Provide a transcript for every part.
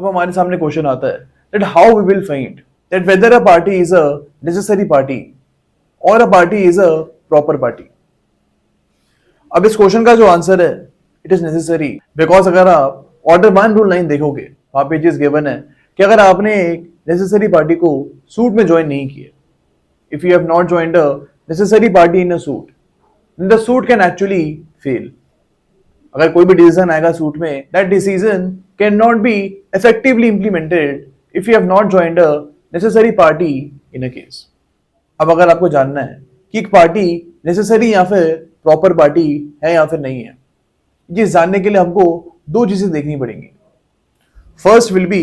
अब हमारे सामने क्वेश्चन आता है that how we will find that whether a party is a necessary party or a party is a proper party. अब इस क्वेश्चन का जो आंसर है इट इज नेसेसरी बिकॉज अगर आप ऑर्डर 1 रूल 9 देखोगे वहां पे चीज गिवन है कि अगर आपने एक नेसेसरी पार्टी को सूट में ज्वाइन नहीं किया, if you have not joined a necessary party in a suit, then the suit can actually fail. अगर कोई भी डिसीजन आएगा सूट में, that decision can not be effectively implemented if you have not joined a necessary party in a case. अब अगर आपको जानना है कि एक पार्टी नेसेसरी या फिर प्रॉपर पार्टी है या फिर नहीं है, ये जानने के लिए हमको दो चीजें देखनी पड़ेंगी. First will be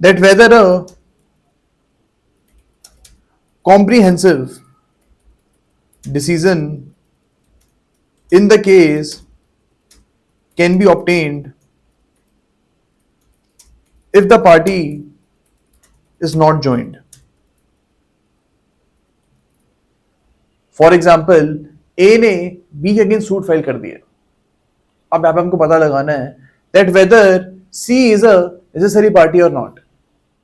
that whether a comprehensive decision in the case can be obtained if the party is not joined. For example, A ने B के अगेंस्ट सूट फाइल कर दिया. अब यहाँ पे हमको पता लगाना है that whether C is a necessary party or not.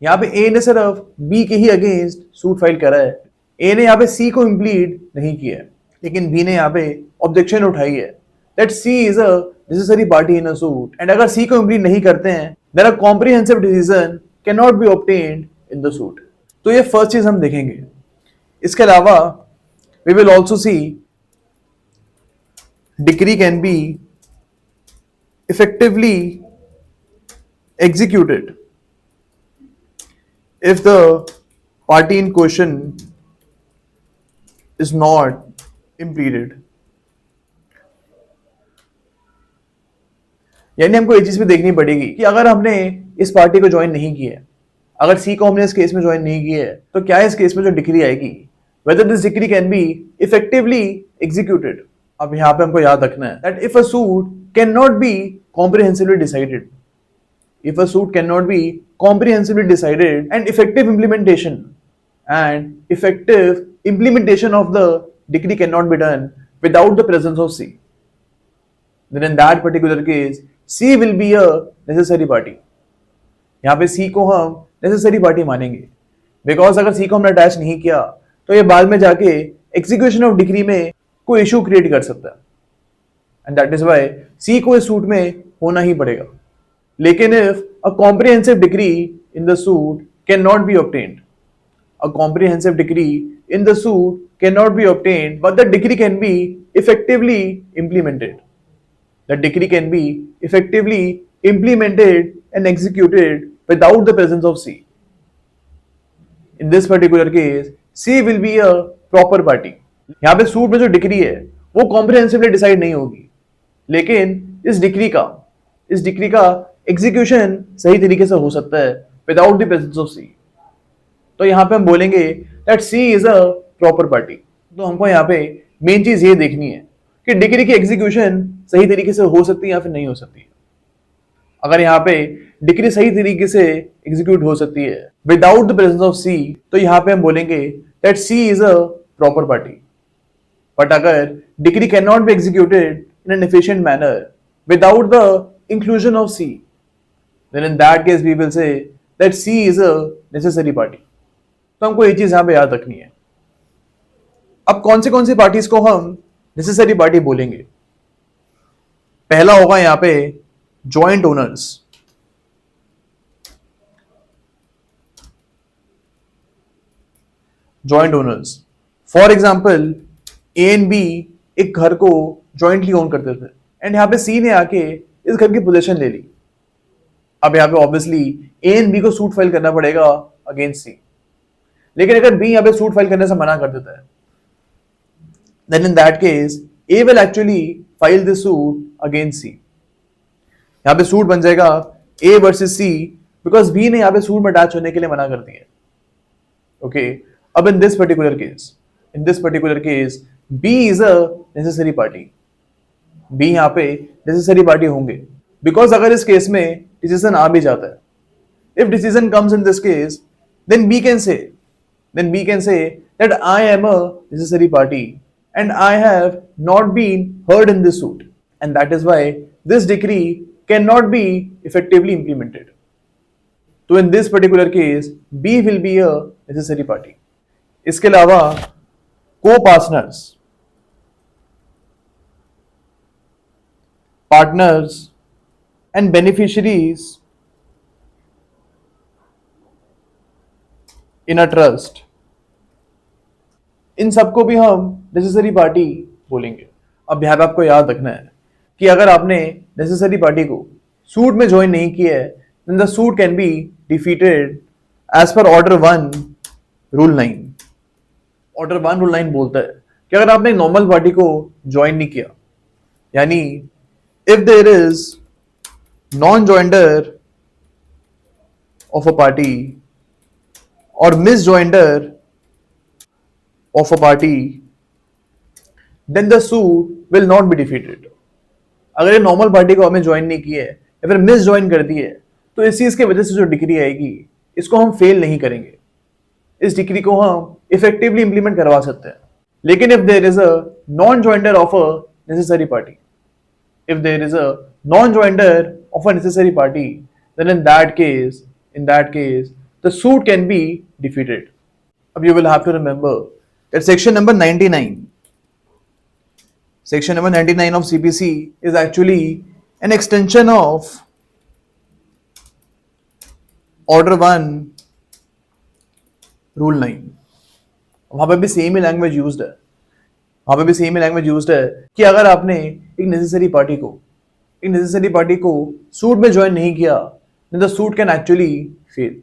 यहाँ पे A ने सिर्फ B के ही अगेंस्ट सूट फाइल करा है. A ने यहाँ पे C को इम्प्लीड नहीं किया है, लेकिन B ने यहाँ पे ऑब्जेक्शन उठाई है that C is a necessary party in a suit, and अगर C को इम्प्लीड नहीं करते हैं then a comprehensive decision cannot be obtained in the suit. तो ये फर्स्ट चीज हम देखेंगे. इसके अलावा we will also see decree can be effectively executed if the party in question is not implemented. यानी हमको ये चीज भी देखनी पड़ेगी कि अगर हमने इस पार्टी को ज्वाइन नहीं किया है, अगर सी को हमने इस केस में ज्वाइन नहीं किया है, तो क्या इस केस में जो डिक्री आएगी whether this decree can be effectively executed. अब यहाँ पे हमको याद रखना है that if a suit cannot be comprehensively decided, if a suit cannot be comprehensively decided and effective implementation of the decree cannot be done without the presence of C, then in that particular case C will be a necessary party. यहाँ पे C को हम necessary party मानेंगे because अगर C को हमने attach नहीं किया तो ये बाद में जाके एग्जीक्यूशन ऑफ डिक्री में कोई इशू क्रिएट कर सकता है, and that is why C को इस सूट में होना ही पड़ेगा. लेकिन if a comprehensive decree in the suit can not B obtained, a comprehensive decree in the suit can not B obtained but the decree can be effectively implemented. The decree can be effectively implemented and executed without the presence of C. In this particular case, C will be a proper party. यहाँ पे suit में जो decree है वो comprehensively decide नहीं होगी, लेकिन इस डिक्री का एग्जीक्यूशन सही तरीके से हो सकता है without the presence of C. तो यहाँ पे हम बोलेंगे that C is a proper party. तो हमको यहाँ पे मेन चीज ये देखनी है कि डिक्री की एग्जीक्यूशन सही तरीके से हो सकती है या फिर नहीं हो सकती है. अगर यहाँ पे डिक्री सही तरीके से एग्जीक्यूट हो सकती है without the presence of C, तो यहाँ पे हम बोलेंगे that C is a proper party. But अगर decree can not be executed in an efficient manner without the inclusion of C, then in that case we will say that C is a necessary party. तो हमको ये चीज यहाँ पे याद रखनी है. अब कौन सी पार्टीज को हम नेसेसरी पार्टी बोलेंगे? पहला होगा यहां पे joint owners. Joint owners for example A and B एक घर को जॉइंटली ओन करते थे, एंड यहां पे सी ने आके इस घर की पोजीशन ले ली. अब यहां पे ऑब्वियसली ए एंड बी को सूट फाइल करना पड़ेगा अगेंस्ट सी, लेकिन अगर बी यहां पे सूट फाइल करने से मना कर देता है, then in that case A will actually file this suit against C. यहाँ पे सूट बन जाएगा A versus C because B ने यहाँ पे सूट में अटैच होने के लिए मना कर दिया. ओके, अब in this particular case B is a necessary party. B यहाँ पे necessary party होंगे because अगर इस केस में डिसीजन आ भी जाता है, if decision comes in this case, then B can say that I am a necessary party and I have not been heard in this suit, and that is why this decree can not be effectively implemented. तो in this particular case B will be a necessary party. इसके अलावा co partners, partners and beneficiaries in a trust, इन सबको भी हम necessary party बोलेंगे. अब यहां पे आपको याद रखना है कि अगर आपने नेसेसरी पार्टी को सूट में ज्वाइन नहीं किया है, then the suit can be defeated as per order 1 rule 9. Order 1 rule 9 बोलता है कि अगर आपने नॉर्मल पार्टी को ज्वाइन नहीं किया, यानी if there is non joinder of a party और misjoinder of a party, then the suit will not be defeated. अगर ये नॉर्मल पार्टी को हमें ज्वाइन नहीं किया है या फिर मिस ज्वाइन कर दी है, तो इस चीज की वजह से जो डिग्री आएगी इसको हम फेल नहीं करेंगे. इस डिग्री को हम इफेक्टिवली इंप्लीमेंट करवा सकते हैं. लेकिन if there is a non joinder of a necessary party, if there is a non joinder of a necessary party, then in that case the suit can be defeated. अब you will have to remember that section number 99 of CPC is actually an extension of order 1 rule 9. वहां पे भी same ही language used है. कि अगर आपने एक necessary party को सूट में ज्वाइन नहीं किया, then the suit can actually fail.